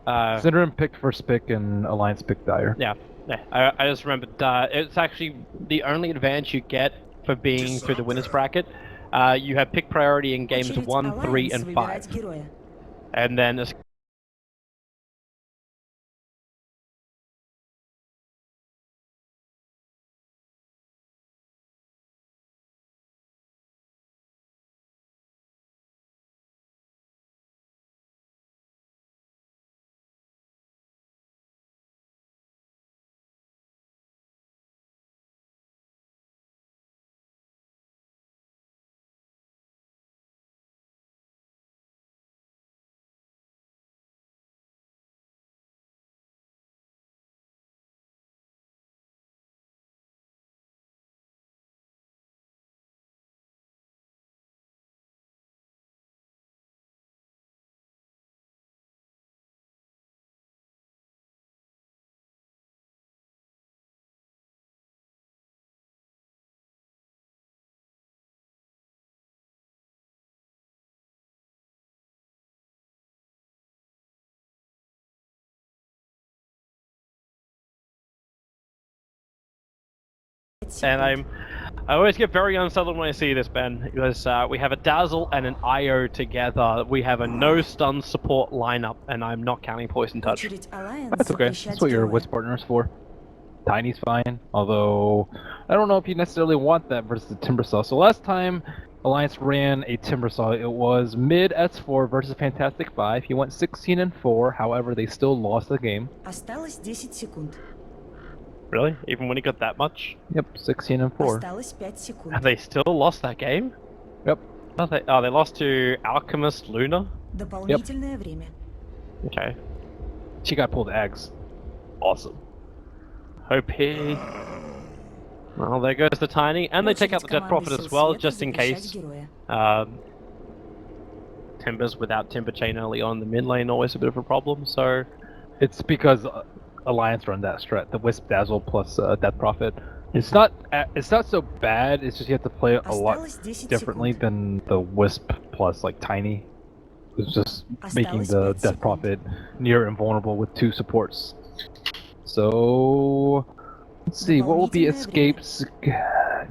Syndrome picked first pick and Alliance picked Dire. Yeah, I just remembered. It's actually the only advantage you get for being through the winners bracket. You have pick priority in games 1, 3, and 5, and then I always get very unsettled when I see this, Ben, because we have a Dazzle and an IO together. We have a no stun support lineup, and I'm not counting Poison Touch. That's okay. That's what your Wisp partner's for. Tiny's fine, although I don't know if you necessarily want that versus the Timbersaw. So last time Alliance ran a Timbersaw, it was mid S4 versus Fantastic 5. He went 16-4, however they still lost the game. Really? Even when he got that much? Yep, 16-4. Have they still lost that game? Yep. Oh, they lost to Alchemist Luna? Yep. Okay. She got pulled eggs. Awesome. OP. Well, there goes the Tiny, and they take out the Death Prophet as well, just in case. Timbers without Timber Chain early on in the mid lane, always a bit of a problem, so... It's because Alliance run that strat, the Wisp Dazzle plus Death Prophet. It's not so bad, it's just you have to play it a lot differently than the Wisp plus like Tiny. It's just making the Death Prophet near invulnerable with 2 supports. So let's see, what will be Escape's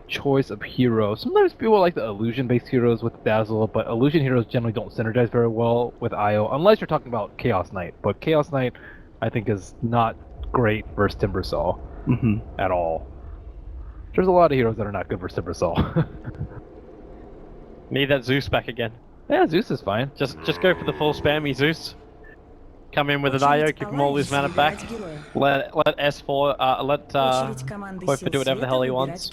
choice of hero? Sometimes people like the illusion-based heroes with Dazzle, but illusion heroes generally don't synergize very well with IO, unless you're talking about Chaos Knight. But Chaos Knight, I think, is not great versus Timbersaw at all. There's a lot of heroes that are not good versus Timbersaw. Need that Zeus back again. Yeah, Zeus is fine. Just go for the full spammy Zeus. Come in with an IO, give him all his mana back. Let S4, let Qualifier do whatever the hell he wants.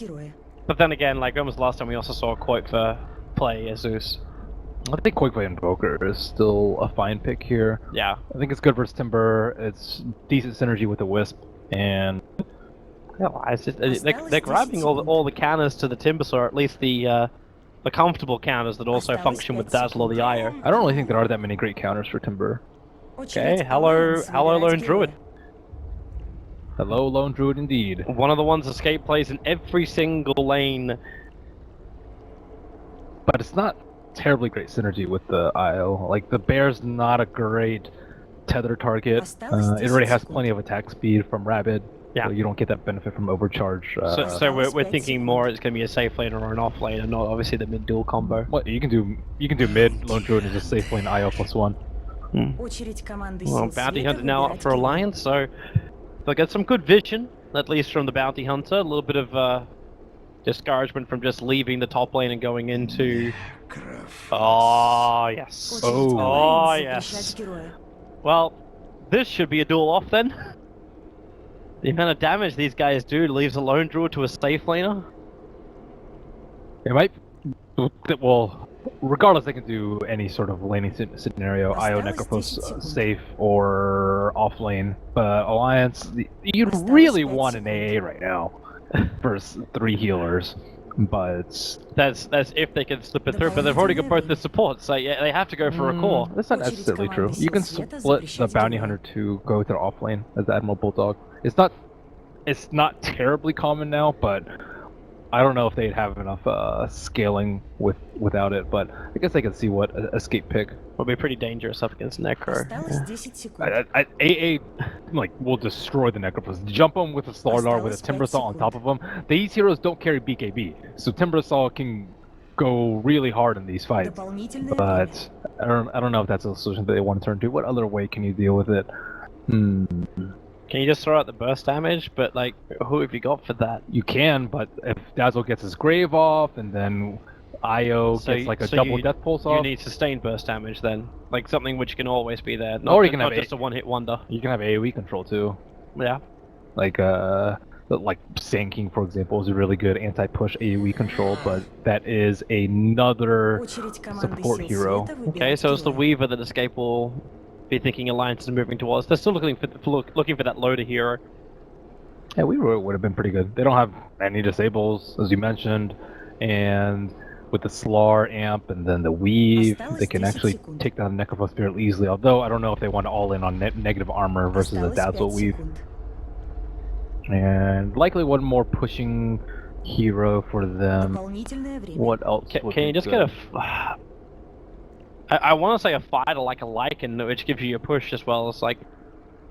But then again, like almost last time, we also saw Qualifier play as Zeus. I think Qualifier Invoker is still a fine pick here. Yeah. I think it's good versus Timber. It's decent synergy with the Wisp, and yeah, it's just, they're grabbing all the counters to the Timbersaw, or at least the comfortable counters that also function with Dazzle or the IO. I don't really think there are that many great counters for Timber. Okay, hello Lone Druid. Hello Lone Druid indeed. One of the ones Escape plays in every single lane. But it's not terribly great synergy with the IO. Like, the Bear's not a great tether target. It already has plenty of attack speed from Rabid. Yeah. So you don't get that benefit from Overcharge. So we're thinking more it's going to be a safe lane or an off lane, and not obviously the mid dual combo. What you can do mid Lone Druid is just safe lane IO +1. Well, Bounty Hunter now up for Alliance, so they'll get some good vision, at least from the Bounty Hunter. A little bit of discouragement from just leaving the top lane and going into... Oh, yes. Oh, yes. Well, this should be a duel off then. The amount of damage these guys do leaves a Lone Druid to a safe laner. It might... Well... Regardless, they can do any sort of laning scenario, IO Necrophos safe or off lane. But Alliance, you'd really want an AA right now versus 3 healers. But that's if they can slip it through. But they've already got both the supports, so yeah, they have to go for a core. That's not necessarily true. You can split the Bounty Hunter to go to the off lane as the Admiral Bulldog. It's not terribly common now, but I don't know if they'd have enough scaling without it, but I guess I can see what escape pick would be pretty dangerous up against Necro. Осталось 10 секунд. AA like will destroy the Necrophos. Jump them with a Slardar with a Timber Saw on top of them. These heroes don't carry BKB, so Timber Saw can go really hard in these fights. Дополнительное время. But I don't know if that's a solution that they want to turn to. What other way can you deal with it? Can you just throw out the burst damage? But like, who have you got for that? You can, but if Dazzle gets his grave off, and then Io gets like a double death pulse off. You need sustained burst damage then, like something which can always be there. Or you can have just a one-hit wonder. You can have AOE control too. Yeah. Like Sand King, for example, is a really good anti-push AOE control, but that is another Очередь команды support сил hero. света выбирать Okay, so it's the героя. Weaver that Escape will be thinking Alliance is moving towards. They're still looking for that loader hero. Yeah, we would have been pretty good. They don't have any disables, as you mentioned, and with the Slar amp and then the Weave, they can actually take down Necrophos fairly easily. Although I don't know if they want to all in on negative armor versus a Осталось Dazzle 5 Weave. секунд. And likely one more pushing hero for them. Дополнительное время. What else? would Can be you just good? get a... I want to say a fighter like a Lycan, which gives you a push as well as like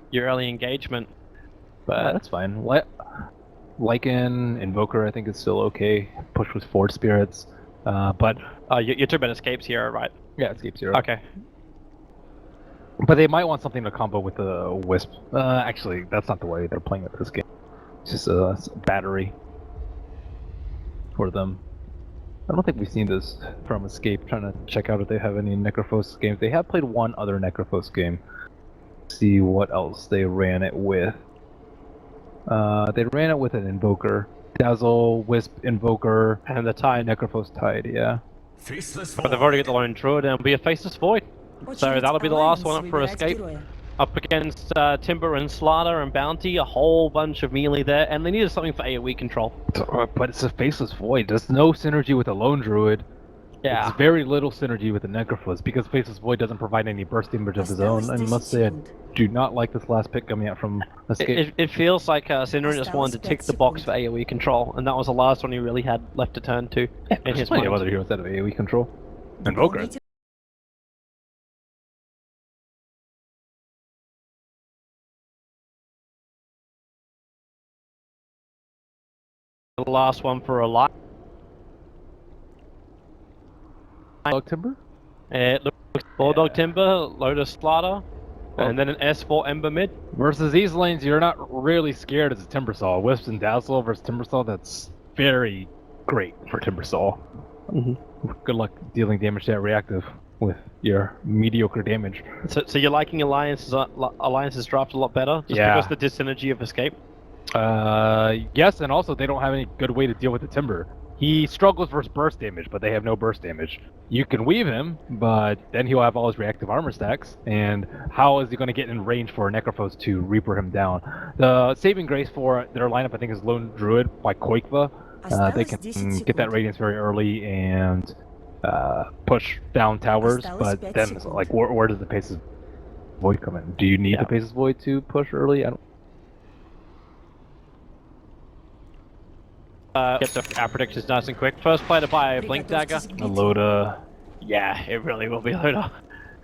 your early engagement. But That's fine. Lycan, Invoker, I think is still okay. Push with Forge Spirits, but you're talking about Escape's hero, right? yeah, Escape Zero. Okay. But they might want something to combo with the Wisp. Actually, that's not the way they're playing it this game. It's just a battery for them. I don't think we've seen this from Escape. Trying to check out if they have any Necrophos games. They have played one other Necrophos game. See what else they ran it with. They ran it with an Invoker. Dazzle, Wisp, Invoker, And the Tide. Necrophos Tide, yeah. But they've already got the Lone Druid and it'll be a Faceless Void. So Очередь that'll be the last Alliance one up for выбирать Escape. героя. Up against Timber and Slaughter and Bounty, a whole bunch of melee there, and they needed something for AoE control. But it's a Faceless Void. There's no synergy with the Lone Druid. Yeah. It's very little synergy with the Necrophos because Faceless Void doesn't provide any burst damage of his own. Осталось I 10 must say, I секунд. do not like this last pick coming out from Escape. It feels like Synderen just wanted to tick the box for AoE control, and that was the last one he really had left to turn to in There's his plenty mind. of other heroes that have AoE control. Invoker. Дополнительное The last one for a lot. Dog Timber? It looks Bulldog Timber, Lotus Slaughter, and then an S4 Ember mid. Versus these lanes, you're not really scared as a Timbersaw. Wisps and Dazzle versus Timbersaw, that's very great for Timbersaw. Good luck dealing damage to that reactive with your mediocre damage. So you're liking Alliance's draft a lot better? Just Yeah. because of the dissynergy of Escape? Yes, and also they don't have any good way to deal with the Timber. He struggles versus burst damage, but they have no burst damage. You can weave him, but then he'll have all his reactive armor stacks, and how is he going to get in range for a Necrophos to Reaper him down? The saving grace for their lineup, I think, is Lone Druid by Koikva. They Осталось can 10 get that секунд. radiance very early and push down towers, Осталось but 5 then, секунд. like, where does the Paces Void come in? Do you need Yeah. the Paces Void to push early? I don't. Get our predictions nice and quick. First player to buy a Blink Dagger. Приготовьтесь к A битве. Loda. Yeah, it really will be Loda.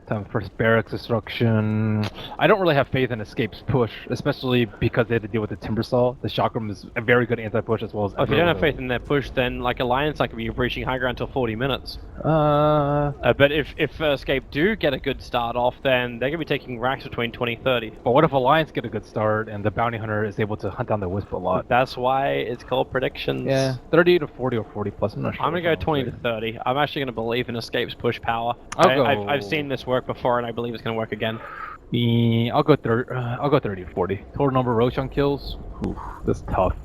Time for Barracks Destruction. I don't really have faith in Escape's push, especially because they had to deal with the Timbersaw. The Chakram is a very good anti-push as well as. If you don't have faith in their push, then like Alliance not going to be breaching high ground until 40 minutes. But if Escape do get a good start off, then they're going to be taking racks between 20-30. But what if Alliance get a good start and the Bounty Hunter is able to hunt down the Wisp a lot? That's why it's called predictions. Yeah, 30 to 40 or 40 plus. I'm not sure. I'm going to go 20-30. I'm actually going to believe in Escape's push power. I'll go- I've seen this work before, and I believe it's going to work again. I'll go 30 to 40. Total number of Roshan kills. Oof, this is tough.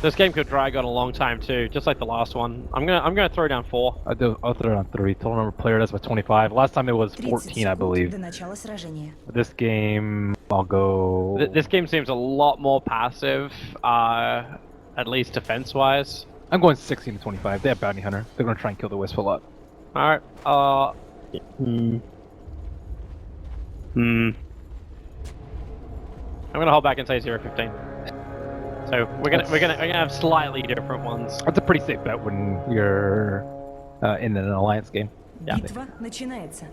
This game could drag on a long time too, just like the last one. I'm gonna throw down 4. I'll throw it on 3. Total number of player deaths by 25. Last time it was 30 14, I секунд believe. до начала сражения. This game, I'll go. This game seems a lot more passive, at least defense-wise. I'm going 16 to 25. They have Bounty Hunter. They're going to try and kill the Wisp a lot. Alright, I'm gonna hold back and say 0-15. So we're gonna have slightly different ones. That's a pretty safe bet when you're in an alliance game. Yeah. Битва начинается.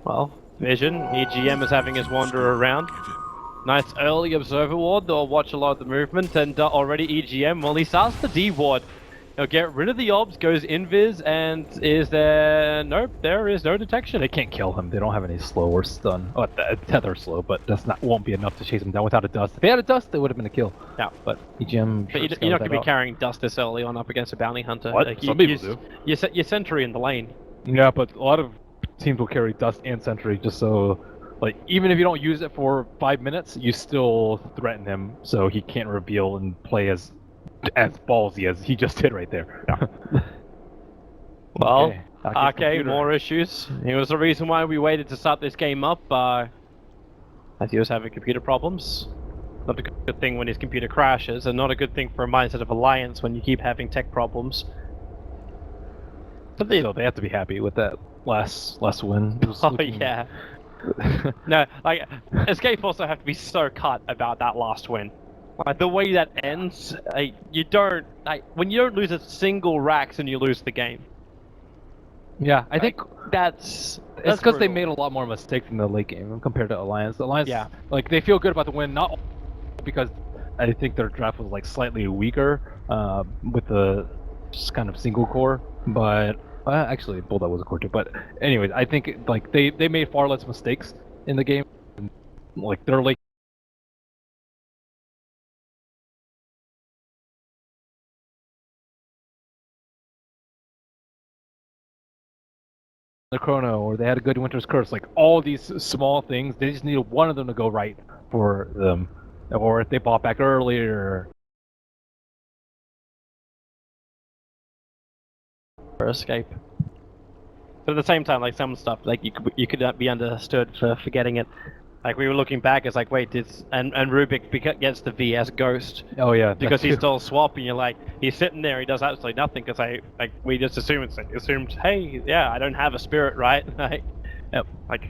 Well, Vision, EGM is having his wander around. Nice early observer ward, they'll watch a lot of the movement, and already EGM, well, he starts the D ward. He'll get rid of the obs, goes invis, and is there... Nope, there is no detection. They can't kill him. They don't have any slow or stun. Oh, tether slow, but that's not won't be enough to chase him down without a dust. If they had a dust, it would have been a kill. Yeah. But EGM... But you're not going to be carrying dust this early on up against a bounty hunter. What? Like, Some people do. You set your sentry in the lane. Yeah, but a lot of teams will carry dust and sentry just so... Like, even if you don't use it for 5 minutes, you still threaten him so he can't reveal and play as ballsy as he just did right there. Yeah. Well, okay, more issues. It was the reason why we waited to start this game up, as he was having computer problems. Not a good thing when his computer crashes, and not a good thing for a mindset of Alliance when you keep having tech problems. But they have to be happy with that last win. It was looking... yeah. No, like, Escape also have to be so cut about that last win. Like, the way that ends, you don't, like, when you don't lose a single Rax and you lose the game. Yeah, I think that's because they made a lot more mistakes in the late game compared to Alliance. Alliance, yeah, like, they feel good about the win, not because I think their draft was, like, slightly weaker with the just kind of single core, but actually Bulldog was a core too. But anyways, I think like they made far less mistakes in the game. Like their late the chrono, or they had a good winter's curse. Like all these small things, they just needed one of them to go right for them, or if they bought back earlier. For Escape. But at the same time, like some stuff, like you could not be understood for forgetting it. Like we were looking back, it's like, wait, and Rubik gets the VS Ghost. Oh yeah, because he stole swap, and you're like, he's sitting there, he does absolutely nothing because we just assumed, hey, yeah, I don't have a spirit, right? Like, yep. Like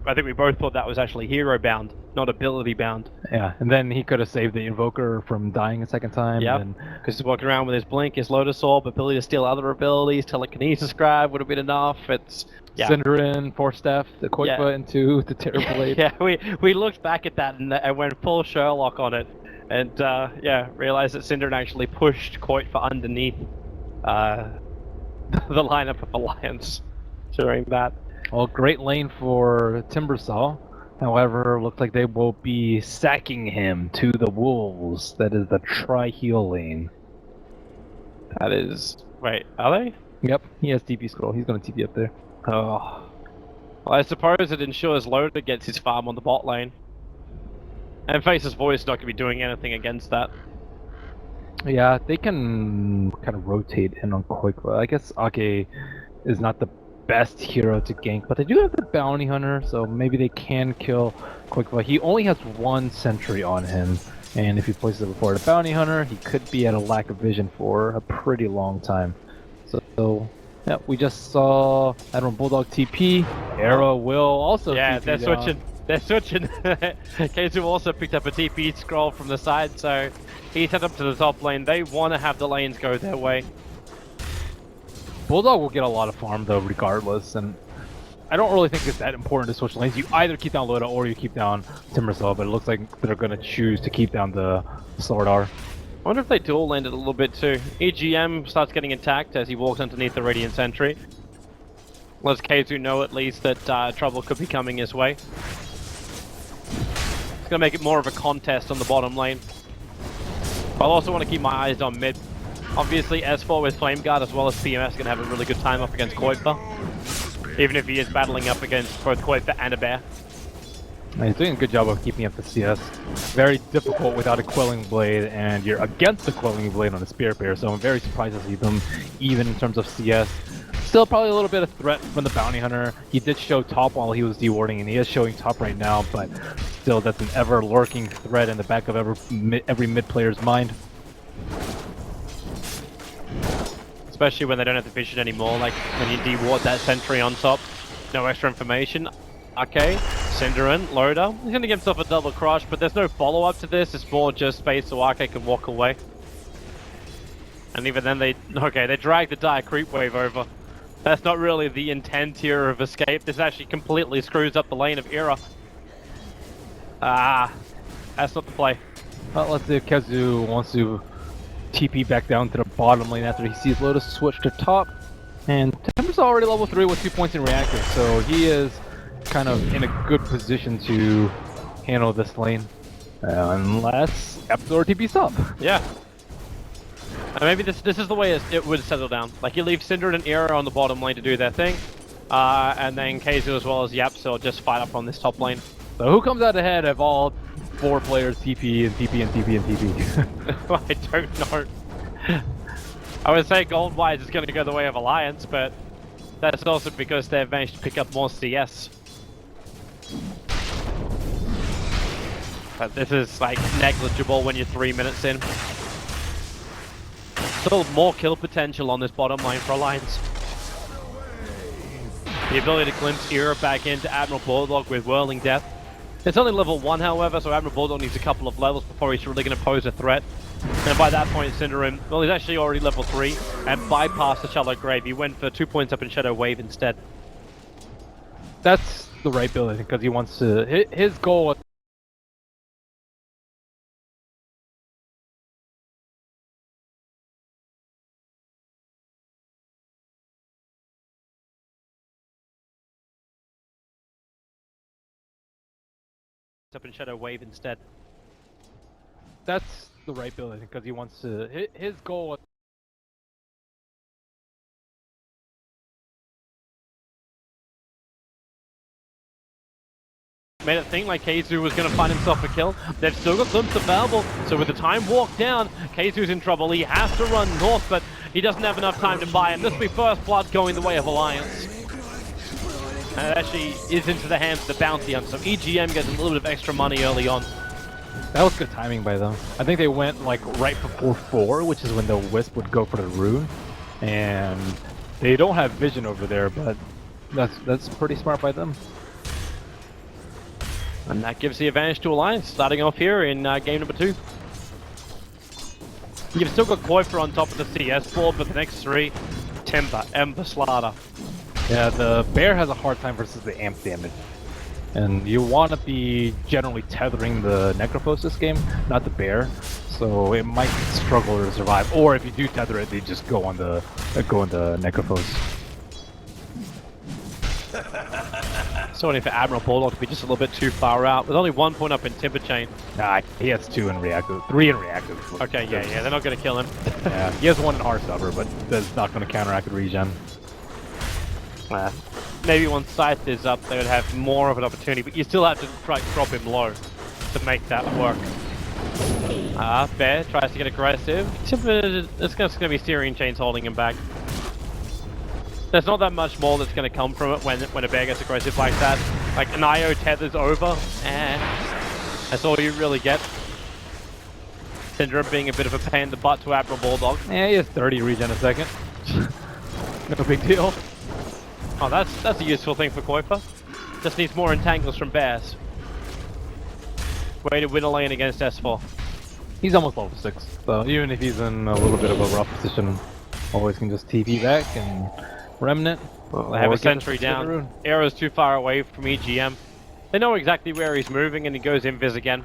I think we both thought that was actually hero bound, not ability bound. Yeah, and then he could have saved the Invoker from dying a second time. Yeah, because he's walking around with his Blink, his Lotus Orb, ability to steal other abilities, Telekinesis Grab would have been enough. It's Cinderin, Force Staff, the Koipa into the Terror Blade. Yeah, we looked back at that and went full Sherlock on it, and realized that Cinderin actually pushed Koipa underneath the lineup of Alliance during that. Well, great lane for Timbersaw. However, looks like they will be sacking him to the Wolves. That is the tri-heal lane. That is... Wait, are they? Yep, he has TP scroll. He's going to TP up there. Oh. Well, I suppose it ensures Loda gets his farm on the bot lane. And Face's Voice not going to be doing anything against that. Yeah, they can kind of rotate in on Koipa. I guess Ake is not the best hero to gank, but they do have the Bounty Hunter, so maybe they can kill Koipa. He only has one sentry on him, and if he places it before the Bounty Hunter, he could be at a lack of vision for a pretty long time. So yeah, we just saw Admiral Bulldog TP. Era will also TP they're down. switching. They're switching. Keizu also picked up a TP scroll from the side, so he's head up to the top lane. They want to have the lanes go their way. Bulldog will get a lot of farm though, regardless, and I don't really think it's that important to switch lanes. You either keep down Loda or you keep down Timbersaw, but it looks like they're going to choose to keep down the Slardar. I wonder if they dual landed a little bit too. EGM starts getting attacked as he walks underneath the Radiant Sentry. Lets Keizu know at least that trouble could be coming his way. It's going to make it more of a contest on the bottom lane. I'll also want to keep my eyes on mid. Obviously, S4 with Flame Guard as well as PMS going to have a really good time up against Koipa. Even if he is battling up against both Koipa and a bear. He's doing a good job of keeping up the CS. Very difficult without a Quelling Blade, and you're against the Quelling Blade on a Spirit Bear, so I'm very surprised to see them even in terms of CS. Still probably a little bit of threat from the Bounty Hunter. He did show top while he was dewarding, and he is showing top right now, but still that's an ever-lurking threat in the back of every mid player's mind. Especially when they don't have the vision anymore, like when you deward that sentry on top. No extra information. Okay, Cinderin, loader. He's gonna give himself a double crush, but there's no follow-up to this. It's more just space so Arcade can walk away. And even then they drag the dire creep wave over. That's not really the intent here of escape. This actually completely screws up the lane of Era. Ah, that's not the play. Well, let's see if Kezu wants to TP back down to the bottom lane after he sees Lotus switch to top. And Timber's already level 3 with 2 points in reactive, so he is kind of in a good position to handle this lane. Unless Epsilon TP's up. Yeah. And maybe this is the way it would settle down. Like you leave Cinder and Era on the bottom lane to do their thing, and then Keizu as well as Yapsil just fight up on this top lane. So who comes out ahead of all 4 players TP and TP and TP and TP? I don't know. I would say gold-wise is going to go the way of Alliance, but that's also because they've managed to pick up more CS. But this is like negligible when you're 3 minutes in. Still more kill potential on this bottom line for Alliance. The ability to glimpse Era back into Admiral Bulldog with Whirling Death. It's only level 1 however, so Admiral Bulldog needs a couple of levels before he's really going to pose a threat. And by that point, Cinderin, well, he's actually already level 3 and bypassed the Shallow Grave. He went for 2 points up in Shadow Wave instead. That's the right build, I think, because he wants to. His goal. Up in Shadow Wave instead. That's the right build, I think, because he wants to. His goal. Made it think like Keizu was going to find himself a kill. They've still got glimpse available, so with the time walk down, Keizu's in trouble. He has to run north, but he doesn't have enough time to buy him. This will be first blood going the way of Alliance. And it actually is into the hands of the bounty hunter, so EGM gets a little bit of extra money early on. That was good timing by them. I think they went like right before 4, which is when the Wisp would go for the rune. And they don't have vision over there, but that's pretty smart by them. And that gives the advantage to Alliance, starting off here in game number 2. You've still got Qualifier on top of the CS board, but the next 3, Timber, Ember, Slaughter. Yeah, the bear has a hard time versus the amp damage. And you want to be generally tethering the Necrophos this game, not the bear. So it might struggle to survive. Or if you do tether it, they just go on the Necrophos. So for Admiral Bulldog to be just a little bit too far out. With only 1 point up in Timber Chain. Nah, he has 2 in reactive, 3 in reactive. Okay, yeah, they're not going to kill him. Yeah, he has 1 in R-Stubber, but that's not going to counteract the regen. Maybe once Scythe is up, they would have more of an opportunity, but you still have to try to drop him low to make that work. Bear tries to get aggressive. It's going to be Syrian Chains holding him back. There's not that much more that's going to come from it when a bear gets aggressive like that. Like an IO tethers over, that's all you really get. Syndrome being a bit of a pain in the butt to Admiral Bulldog. Yeah, he has 30 regen a second. No big deal. Oh, that's a useful thing for Qualifier. Just needs more entangles from bears. Way to win a lane against S4. He's almost level 6, so even if he's in a little bit of a rough position, always can just TP back and Remnant. Well, they have a sentry down. Arrow's too far away from EGM. They know exactly where he's moving and he goes invis again.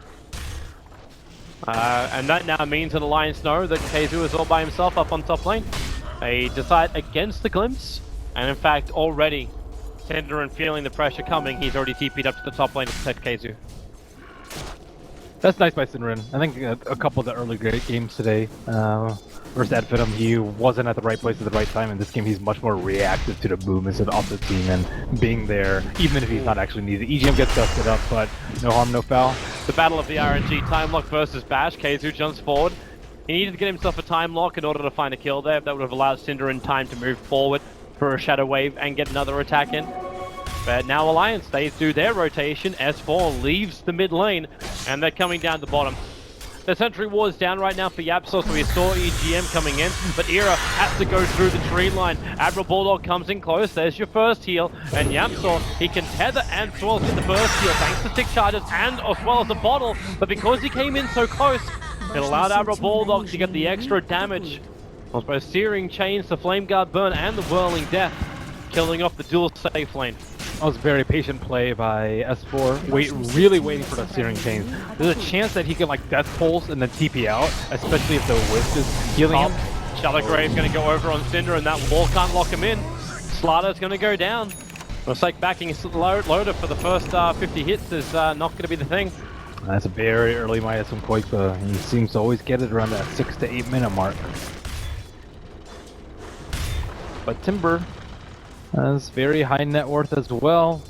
And that now means that Alliance know that Keizu is all by himself up on top lane. They decide against the glimpse, and in fact already, Cinderin feeling the pressure coming, he's already TP'd up to the top lane to protect Keizu. That's nice by Cinderin. I think a couple of the early games today, versus Adfidum, he wasn't at the right place at the right time. In this game, he's much more reactive to the movements of the team and being there, even if he's not actually needed. EGM gets dusted up, but no harm, no foul. The battle of the RNG, time lock versus Bash. Keizu jumps forward. He needed to get himself a time lock in order to find a kill there. That would have allowed Cinderin time to move forward for a Shadow Wave and get another attack in. But now Alliance, they do their rotation. S4 leaves the mid lane, and they're coming down the bottom. The sentry ward's down right now for Yapsor, so he saw EGM coming in, but Era has to go through the tree line. Admiral Bulldog comes in close, there's your first heal, and Yapsor, he can tether and as well as get the first heal thanks to stick charges and as well as the bottle, but because he came in so close, it allowed Admiral Bulldog to get the extra damage. On both Searing Chains, the Flame Guard burn, and the Whirling Death, killing off the dual safe lane. That was very patient play by S4. Really waiting for the Searing Chains. There's a chance that he can like Death Pulse and then TP out, especially if the Wisp is healing him. Shallow Grave's going to go over on Cinder, and that wall can't lock him in. Slaughter's going to go down. Looks like backing his loader for the first 50 hits is not going to be the thing. That's a very early Midas from Koipa. He seems to always get it around that 6 to 8 minute mark. But Timber has very high net worth as well,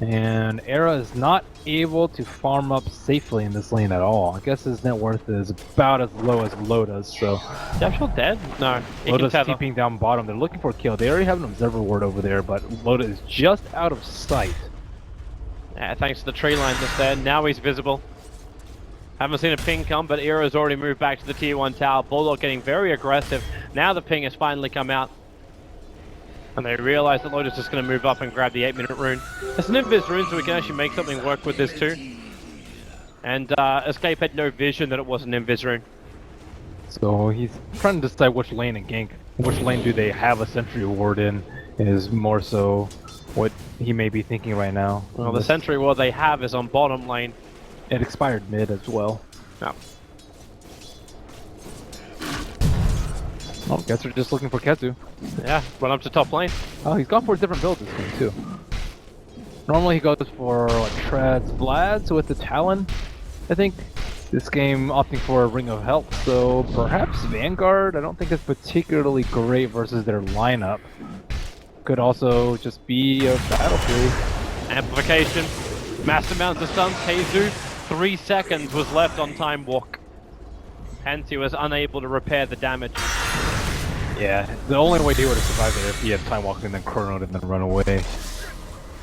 and Era is not able to farm up safely in this lane at all. I guess his net worth is about as low as Loda's, so... Is Yapsor dead? No. Loda's TPing down bottom. They're looking for a kill. They already have an observer ward over there, but Loda is just out of sight. Yeah, thanks to the tree line just there. Now he's visible. Haven't seen a ping come, but Era's already moved back to the tier 1 tower. Bulldog getting very aggressive. Now the ping has finally come out. And they realize that Loda's just going to move up and grab the 8-minute rune. It's an invis rune, so we can actually make something work with this too. And Escape had no vision that it was an invis rune. So he's trying to decide which lane and gank. Which lane do they have a sentry ward in is more so what he may be thinking right now. Well, the sentry ward they have is on bottom lane. It expired mid as well. No. Oh, guess they're just looking for Ketsu. Yeah, run up to top lane. Oh, he's gone for a different build this game too. Normally he goes for like Treads, Vlads with the Talon. I think this game opting for a Ring of Health, so perhaps Vanguard. I don't think it's particularly great versus their lineup. Could also just be a Battlefield. Amplification, mass amounts of stuns. Keizu, 3 seconds was left on Time Walk. Hence he was unable to repair the damage. Yeah, the only way he would have survived it if he had Time Walk and then chronoed and then run away.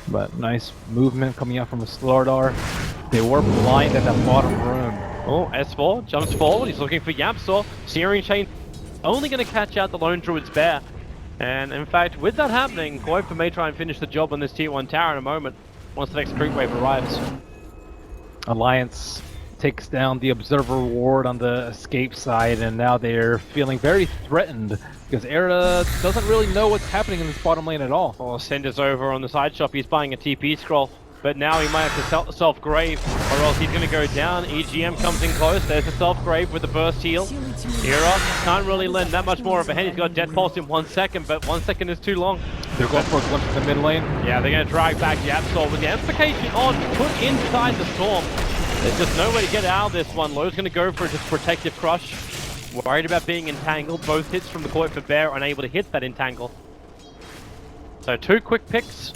But nice movement coming out from a Slardar. They were blind at that bottom room. Oh, S4 jumps forward. He's looking for Yapsor. Searing Chain only going to catch out the Lone Druid's Bear. And in fact, with that happening, Koipa may try and finish the job on this tier 1 tower in a moment, once the next creep wave arrives. Alliance takes down the Observer Ward on the escape side, and now they're feeling very threatened because Era doesn't really know what's happening in this bottom lane at all. Oh, Cinder's over on the side shop. He's buying a TP scroll, but now he might have to self-grave, or else he's going to go down. EGM comes in close. There's a self-grave with the burst heal. Era can't really lend that much more of a hand. He's got Death Pulse in 1 second, but 1 second is too long. They're going for a glimpse in the mid lane. Yeah, they're going to drag back Yapsor with the amplification on, put inside the storm. There's just no way to get out of this one. Lowe's going to go for just protective crush. Worried about being entangled. Both hits from the Koipa Bear unable to hit that entangle. So 2 quick picks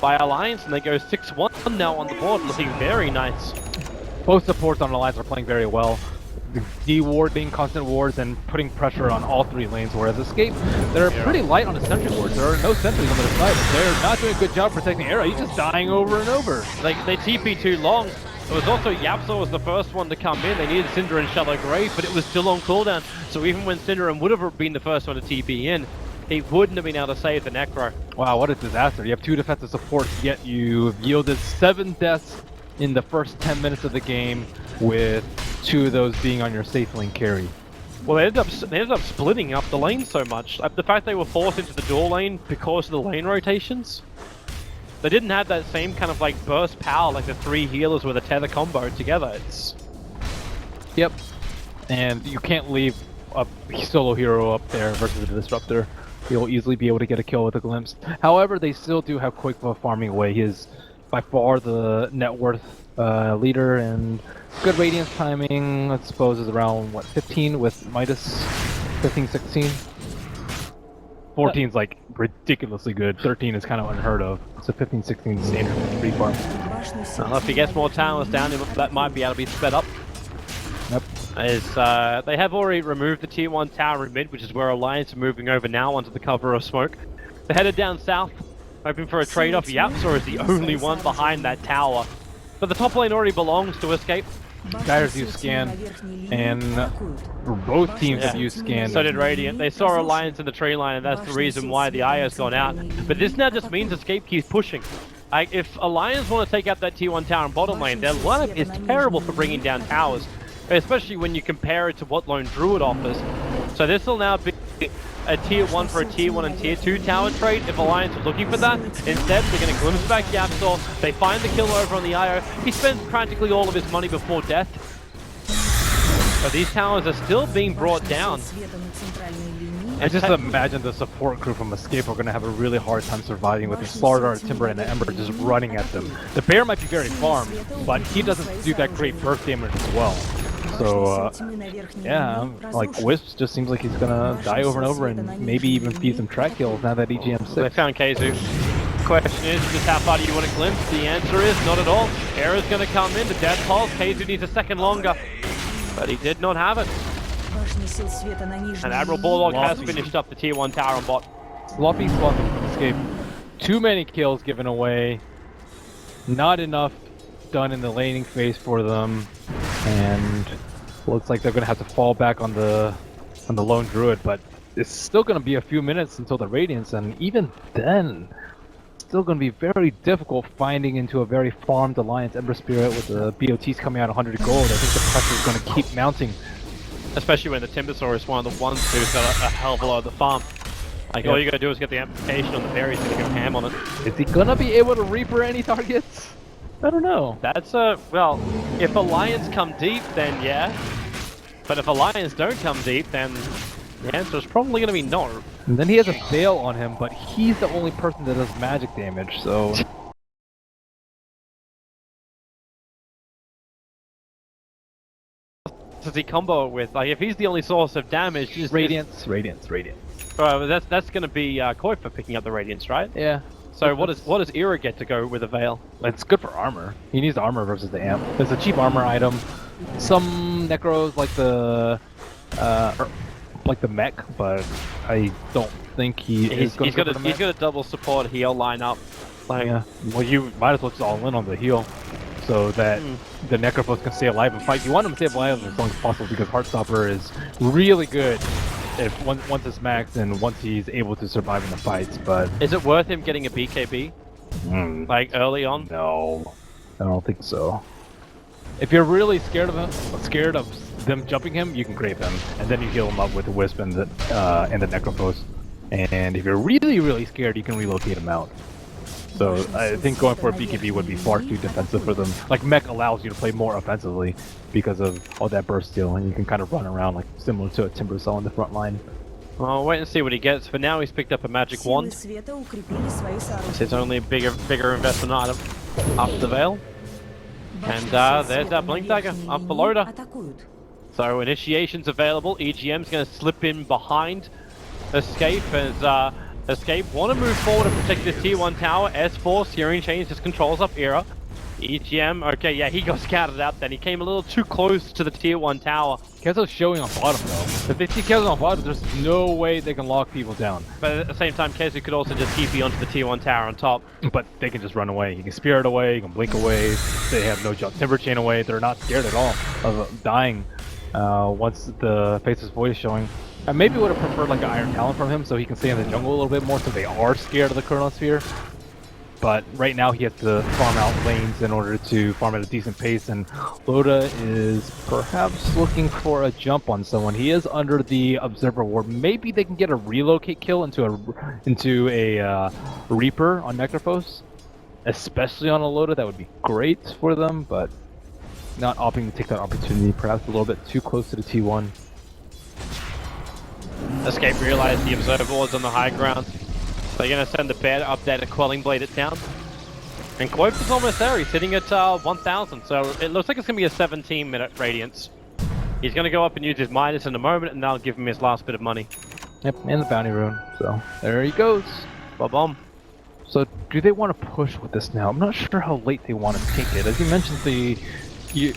by Alliance, and they go 6-1 now on the board, looking very nice. Both supports on Alliance are playing very well. De-warding, constant wards, and putting pressure on all 3 lanes, whereas Escape, they're pretty light on the sentry wards. There are no sentries on their side. They're not doing a good job protecting Era. He's just dying over and over. They TP too long. It was also Yapsor was the first one to come in. They needed Cinder and Shallow Grave, but it was still on cooldown. So even when Cinder would have been the first one to TP in, he wouldn't have been able to save the Necro. Wow, what a disaster. You have 2 defensive supports, yet you've yielded 7 deaths in the first 10 minutes of the game, with 2 of those being on your safe lane carry. Well, they ended up splitting up the lane so much. Like, the fact they were forced into the dual lane because of the lane rotations. They didn't have that same kind of like burst power like the 3 healers with a tether combo together. It's... Yep. And you can't leave a solo hero up there versus a disruptor. He'll easily be able to get a kill with a glimpse. However, they still do have Quake farming away. He is by far the net worth leader, and good radiance timing, I suppose, is around, what, 15 with Midas? 15, 16? 14's like ridiculously good. 13 is kind of unheard of. So 15, 16 standard free farm. Well, if he gets more talents down, that might be able to be sped up. Yep. They have already removed the tier 1 tower in mid, which is where Alliance are moving over now under the cover of smoke. They're headed down south, hoping for a trade-off. Yapsor is the only one behind that tower. But the top lane already belongs to Escape. Gyres used scan, and both teams have used scan. So did Radiant. They saw Alliance in the tree line, and that's the reason why the IO's gone out. But this now just means Escape keeps pushing. Like, if Alliance want to take out that T1 tower in bottom lane, their lineup is terrible for bringing down towers, especially when you compare it to what Lone Druid offers. So this will now be a tier 1 for a tier 1 and tier 2 tower trade if Alliance was looking for that. Instead, they're going to glimpse back Yapstor. They find the kill over on the IO. He spends practically all of his money before death. But these towers are still being brought down. And just imagine the support crew from Escape are going to have a really hard time surviving with the Slaughter, Timber, and the Ember just running at them. The Bear might be very farmed, but he doesn't do that great burst damage as well. So, yeah, like Wisps just seems like he's gonna die over and over and maybe even feed some track kills now that EGM's 6. They found Keizu. Question is just how far do you want to glimpse? The answer is not at all. Era's gonna come in, the death pulse. Keizu needs a second longer, but he did not have it. And Admiral Bulldog has finished up the tier 1 tower on bot. Sloppy from Escape. Too many kills given away. Not enough done in the laning phase for them. And looks like they're gonna have to fall back on the Lone Druid, but it's still gonna be a few minutes until the Radiance, and even then, it's still gonna be very difficult finding into a very farmed Alliance Ember Spirit with the BOTs coming out 100 gold. I think the pressure is gonna keep mounting. Especially when the Timbersaur is one of the ones who's got a hell of a lot of the farm. Like, all you gotta do is get the amplification on the berries and go ham on it. Is he gonna be able to Reaper any targets? I don't know. That's well, if Alliance come deep, then yeah. But if Alliance don't come deep, then the answer is probably gonna be no. And then he has a Veil on him, but he's the only person that does magic damage, so... Does he combo with? Like, if he's the only source of damage, just Radiance. that's gonna be Koi for picking up the Radiance, right? Yeah. So what does Era get to go with a Veil? It's good for armor. He needs the armor versus the amp. It's a cheap armor item. Some necros like the mech, but I don't think he's got a double support heal lineup. Like, yeah. Well, you might as well just all in on the heal, so that the Necrophos can stay alive and fight. You want him to stay alive as long as possible because Heartstopper is really good if once it's maxed and once he's able to survive in the fights. But is it worth him getting a BKB? Like early on? No, I don't think so. If you're really scared of them jumping him, you can grave him, and then you heal him up with the Wisp and the Necrophos. And if you're really scared, you can relocate him out. So I think going for a BKB would be far too defensive for them. Like, Mech allows you to play more offensively because of all that burst steal, and you can kind of run around like similar to a Timber Cell in the front line. Well, wait and see what he gets. For now, he's picked up a magic wand. It's his only bigger investment item after the Veil. And there's that Blink Dagger up for Loader. So initiation's available. EGM's going to slip in behind Escape as Escape want to move forward and protect this tier 1 tower. S4, Searing Chains just controls up Era. EGM, okay, yeah, he got scouted out then. He came a little too close to the tier 1 tower. Kezo's showing on bottom though. If they see Kezo on bottom, there's no way they can lock people down. But at the same time, Kezo could also just TP onto the tier 1 tower on top. But they can just run away. You can Spirit away, you can Blink away. They have no jump. Timber Chain away. They're not scared at all of dying once the Faceless Void is showing. I maybe would have preferred like an Iron Talon from him so he can stay in the jungle a little bit more since they are scared of the Chronosphere. But right now he has to farm out lanes in order to farm at a decent pace, and Loda is perhaps looking for a jump on someone. He is under the Observer Ward. Maybe they can get a relocate kill into a Reaper on Necrophos, especially on a Loda. That would be great for them, but not opting to take that opportunity. Perhaps a little bit too close to the T1. Escape realized the Observer Ward's on the high ground. They're going to send the bear up there to Quelling Blade it down. And Quoth is almost there. He's sitting at 1,000, so it looks like it's going to be a 17-minute Radiance. He's going to go up and use his Midas in a moment, and that'll give him his last bit of money. Yep, and the Bounty Rune. So there he goes. Ba-bomb. So do they want to push with this now? I'm not sure how late they want to take it. As you mentioned, you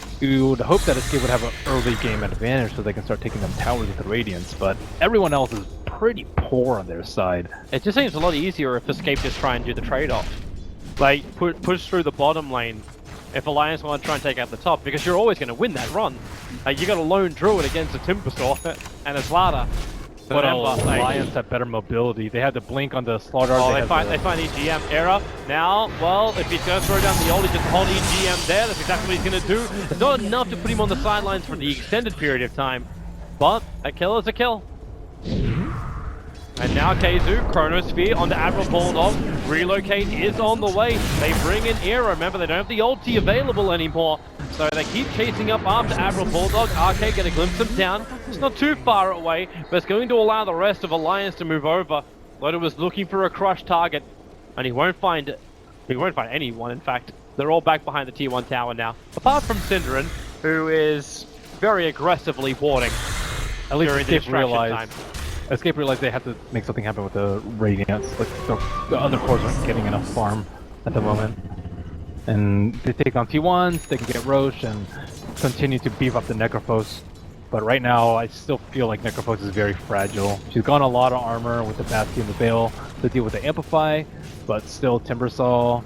would hope that Escape would have an early game advantage so they can start taking them towers with the Radiance, but everyone else is pretty poor on their side. It just seems a lot easier if Escape just try and do the trade-off. Like, push through the bottom lane if Alliance want to try and take out the top, because you're always going to win that run. You got a lone Druid against a Timbersaw and a Slaughter. But Alliance have better mobility. They had the blink on the Slaughter. Oh, they find EGM error. Now, well, if he's going to throw down the ult, he just hold EGM there. That's exactly what he's going to do. It's not enough to put him on the sidelines for the extended period of time. But a kill is a kill. And now Keizu, Chronosphere onto Admiral Bulldog. Relocate is on the way. They bring in Era. Remember, they don't have the ulti available anymore. So they keep chasing up after Admiral Bulldog. Arcade get a glimpse of down. It's not too far away, but it's going to allow the rest of Alliance to move over. Loda was looking for a crush target, and he won't find anyone, in fact. They're all back behind the T1 tower now. Apart from Synderen, who is very aggressively warding. At least during the distraction time. Escape realized they have to make something happen with the Radiance. Like the other cores aren't getting enough farm at the moment. And they take on T1s, they can get Roche and continue to beef up the Necrophos. But right now, I still feel like Necrophos is very fragile. She's gone a lot of armor with the Bastion and the Veil to deal with the Amplify, but still Timbersaw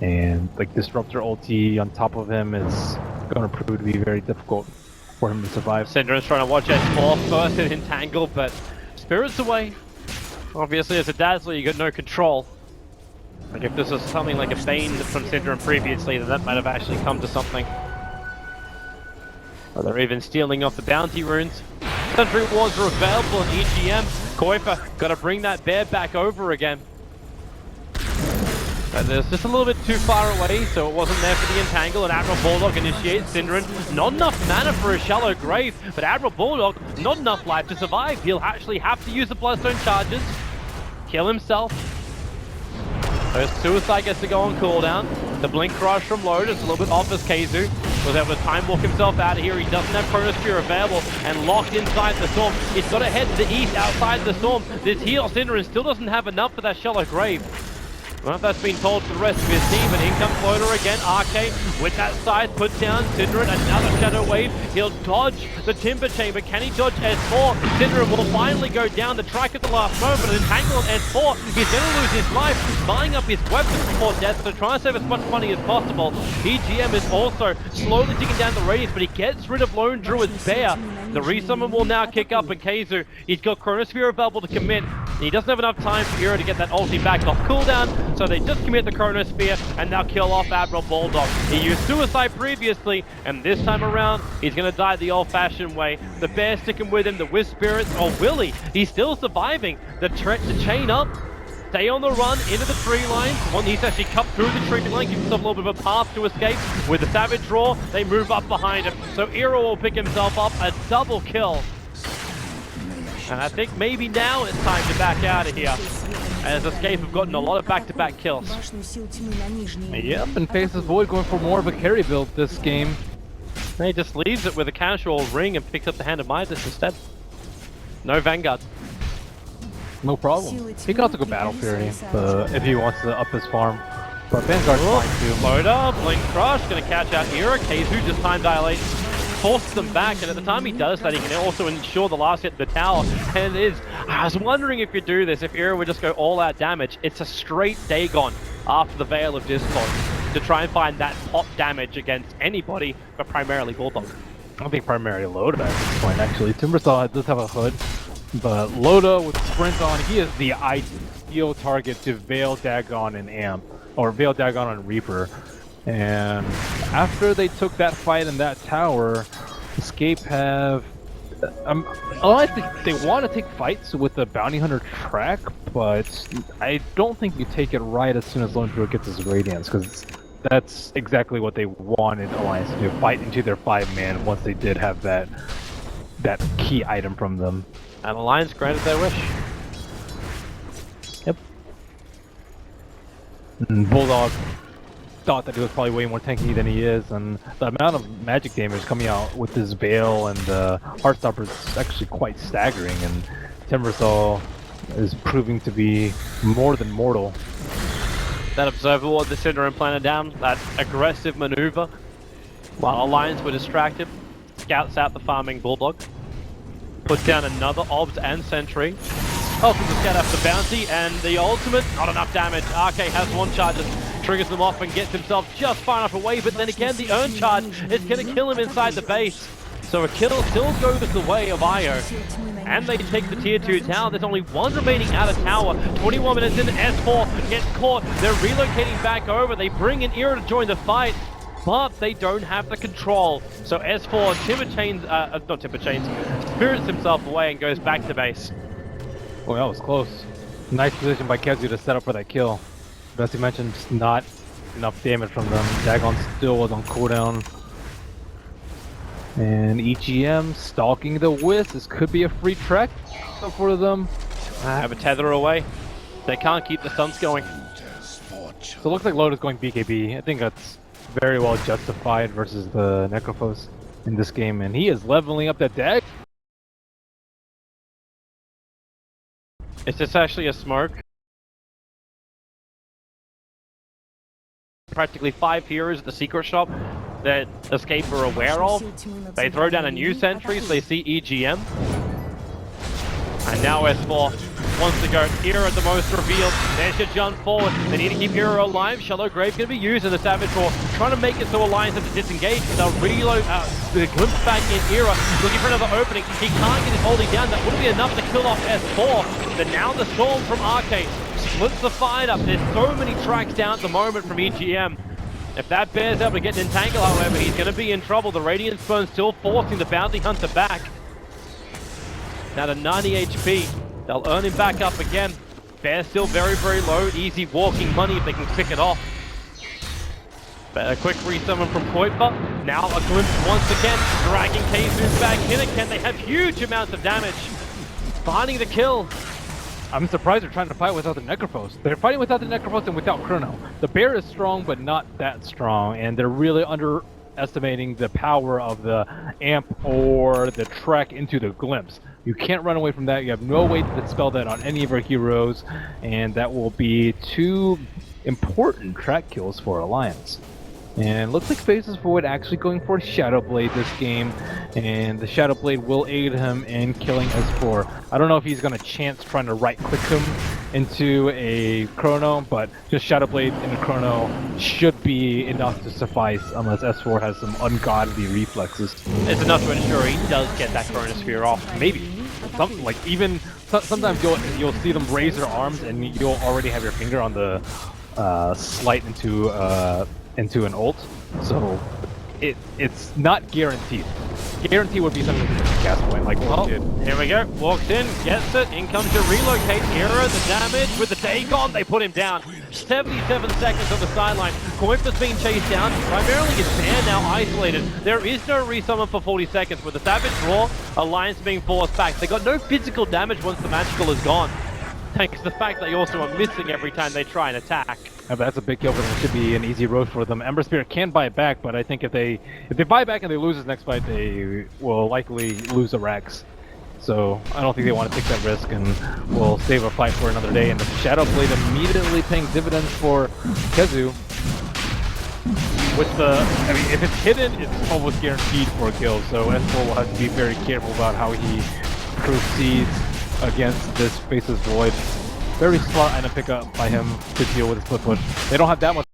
and like Disruptor ulti on top of him is going to prove to be very difficult for him to survive. Synderen's trying to watch S4 first and entangle, but Spirit's away. Obviously, as a Dazzler, you got no control. Like if this was something like a Bane from Synderen previously, then that might have actually come to something. Or they're even stealing off the bounty runes. Sentry wards are available in EGM. Kuiper got to bring that bear back over again. And it's just a little bit too far away, so it wasn't there for the entangle, and Admiral Bulldog initiates Synderen. Not enough mana for a shallow grave, but Admiral Bulldog, not enough life to survive. He'll actually have to use the Bloodstone charges, kill himself. So Suicide gets to go on cooldown. The Blink Crush from Lotus, a little bit off as Keizu was able to time walk himself out of here. He doesn't have Chronosphere available and locked inside the Storm. He's got to head to the east outside the Storm. This heal Synderen still doesn't have enough for that shallow grave. I don't know if that's been told to the rest of his team, but in comes Floater again. Arcade with that side puts down Synderen, another Shadow Wave. He'll dodge the Timber Chamber. Can he dodge S4? Synderen will finally go down the track at the last moment. An entangle on S4. He's going to lose his life, buying up his weapons before death, so trying to save as much money as possible. EGM is also slowly digging down the radius, but he gets rid of Lone Druid's Bear. The resummon will now kick up, and Keizu, he's got Chronosphere available to commit. He doesn't have enough time for Era to get that ulti back off cooldown, so they just commit the Chronosphere and now kill off Admiral Bulldog. He used Suicide previously, and this time around, he's going to die the old-fashioned way. The Bear sticking with him, the Wisp Spirits, or Willy, he's still surviving. The chain up, stay on the run into the tree line. One needs to actually cut through the tree line, give himself a little bit of a path to escape. With the Savage Draw, they move up behind him. So Era will pick himself up, a double kill. And I think maybe now it's time to back out of here, as Escape have gotten a lot of back-to-back kills. Yep, and Faces Void going for more of a carry build this game. He just leaves it with a casual ring and picks up the Hand of Midas instead. No Vanguard. No problem. He can also go Battle Fury if he wants to up his farm. But Vanguard's fine too. Loda, Blink Crush, gonna catch out Era. Keizu just time dilates, forces them back, and at the time he does that, he can also ensure the last hit of the tower. And it is, I was wondering if you do this, if Era would just go all out damage. It's a straight Dagon after the Veil of Discord to try and find that pop damage against anybody, but primarily Bulldog. I think primarily Loda at this point, actually. Timbersaw does have a hood, but Loda with Sprint on, he is the ideal target to Veil Dagon and Amp, or Veil Dagon and Reaper. And after they took that fight in that tower, Escape have... I think they want to take fights with the Bounty Hunter track, but I don't think you take it right as soon as Lone Druid gets his Radiance, because that's exactly what they wanted Alliance to do, fight into their 5-man once they did have that key item from them. And Alliance granted their wish. Yep. And Bulldog thought that he was probably way more tanky than he is, and the amount of magic damage coming out with this Veil and Heartstopper is actually quite staggering, and Timbersaw is proving to be more than mortal. That Observer Ward, the Synderen planted down, that aggressive maneuver, while Alliance were distracted, scouts out the farming Bulldog, puts down another Obs and Sentry, helps him to scout after the bounty, and the ultimate, not enough damage. Arcade has one charges, triggers them off and gets himself just far enough away, but then again the urn charge is going to kill him inside the base. So a kill still goes the way of Io, and they take the tier 2 tower. There's only one remaining out of tower. 21 minutes in, S4 gets caught. They're relocating back over. They bring in Era to join the fight, but they don't have the control. So S4 spirits himself away and goes back to base. Well, that was close. Nice position by Kezu to set up for that kill. But as you mentioned, just not enough damage from them. Dagon still was on cooldown. And EGM stalking the Wisp. This could be a free trek for them. Have a tether away. They can't keep the stunts going. So it looks like Lotus going BKB. I think that's very well justified versus the Necrophos in this game. And he is leveling up that deck. Is this actually a smoke? Practically 5 heroes at the secret shop that Escape are aware of. They throw down a new sentry, so they see EGM. And now S4 wants to go Era at the most revealed. There's your jump forward. They need to keep Era alive. Shallow Grave going to be used in the Savage Roar, trying to make it so Alliance have to disengage. They'll reload, the glimpse back in Era, looking for another opening. He can't get his holding down. That wouldn't be enough to kill off S4. But now the Storm from Arcade splits the fight up. There's so many tracks down at the moment from EGM. If that bear's able to get an entangle, however, he's going to be in trouble. The Radiant Spurn still forcing the Bounty Hunter back. Now to 90 HP. They'll earn him back up again. Bear's still very, very low. Easy walking money if they can pick it off. But a quick resummon from Kuiper. Now a glimpse once again. Dragging Keizu back in again. They have huge amounts of damage. Finding the kill. I'm surprised they're trying to fight without the Necrophos. They're fighting without the Necrophos and without Chrono. The bear is strong, but not that strong, and they're really underestimating the power of the amp or the trek into the glimpse. You can't run away from that. You have no way to dispel that on any of our heroes, and that will be 2 important track kills for Alliance. And looks like Phases Void actually going for Shadow Blade this game, and the Shadow Blade will aid him in killing S4. I don't know if he's going to chance trying to right-click him into a Chrono, but just Shadow Blade in a Chrono should be enough to suffice unless S4 has some ungodly reflexes. It's enough to ensure he does get that Chronosphere off. Maybe. Something like even sometimes you'll see them raise their arms and you'll already have your finger on the slight into an ult, so it's not guaranteed. Guarantee would be something to cast point, like well, did. Here we go. Walks in, gets it. In comes to relocate. Era, the damage with the Dagon. They put him down. 77 seconds on the sideline. Kuiper's being chased down. Primarily his bear now isolated. There is no resummon for 40 seconds. With the Savage Roar, Alliance being forced back. They got no physical damage once the magical is gone. Thanks to the fact that you also are missing every time they try and attack. Yeah, that's a big kill for them. It should be an easy road for them. Ember Spirit can buy it back, but I think if they buy back and they lose this next fight, they will likely lose the Rax. So I don't think they want to take that risk, and will save a fight for another day. And the Shadow Blade immediately paying dividends for Kezu. With I mean, if it's hidden, it's almost guaranteed for a kill. So S4 will have to be very careful about how he proceeds against this Faceless Void. Very smart item pickup by him to deal with his split push. They don't have that much